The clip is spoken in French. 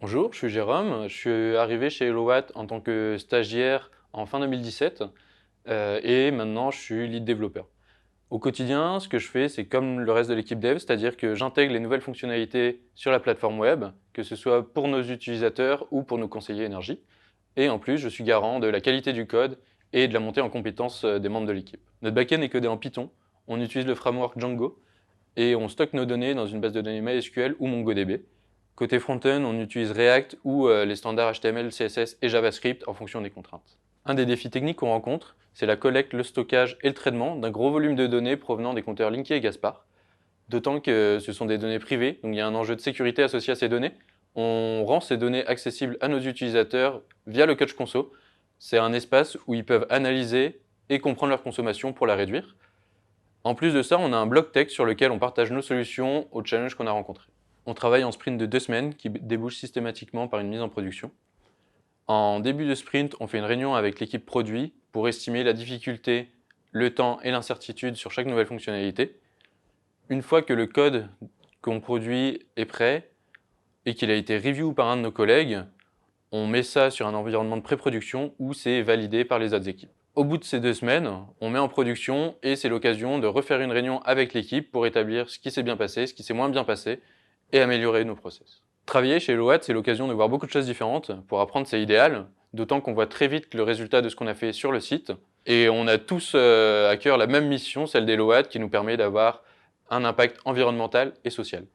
Bonjour, je suis Jérôme. Je suis arrivé chez HelloWatt en tant que stagiaire en fin 2017 et maintenant je suis lead développeur. Au quotidien, ce que je fais, c'est comme le reste de l'équipe dev, c'est-à-dire que j'intègre les nouvelles fonctionnalités sur la plateforme web, que ce soit pour nos utilisateurs ou pour nos conseillers énergie. Et en plus, je suis garant de la qualité du code et de la montée en compétences des membres de l'équipe. Notre backend est codé en Python, on utilise le framework Django et on stocke nos données dans une base de données MySQL ou MongoDB. Côté front-end, on utilise React ou les standards HTML, CSS et JavaScript en fonction des contraintes. Un des défis techniques qu'on rencontre, c'est la collecte, le stockage et le traitement d'un gros volume de données provenant des compteurs Linky et Gaspard. D'autant que ce sont des données privées, donc il y a un enjeu de sécurité associé à ces données. On rend ces données accessibles à nos utilisateurs via le Coach Conso. C'est un espace où ils peuvent analyser et comprendre leur consommation pour la réduire. En plus de ça, on a un blog tech sur lequel on partage nos solutions aux challenges qu'on a rencontrés. On travaille en sprint de 2 semaines qui débouche systématiquement par une mise en production. En début de sprint, on fait une réunion avec l'équipe produit pour estimer la difficulté, le temps et l'incertitude sur chaque nouvelle fonctionnalité. Une fois que le code qu'on produit est prêt et qu'il a été review par un de nos collègues, on met ça sur un environnement de pré-production où c'est validé par les autres équipes. Au bout de ces 2 semaines, on met en production et c'est l'occasion de refaire une réunion avec l'équipe pour établir ce qui s'est bien passé, ce qui s'est moins bien passé et améliorer nos process. Travailler chez HelloWatt, c'est l'occasion de voir beaucoup de choses différentes. Pour apprendre, c'est idéal, d'autant qu'on voit très vite le résultat de ce qu'on a fait sur le site. Et on a tous à cœur la même mission, celle d'HelloWatt, qui nous permet d'avoir un impact environnemental et social.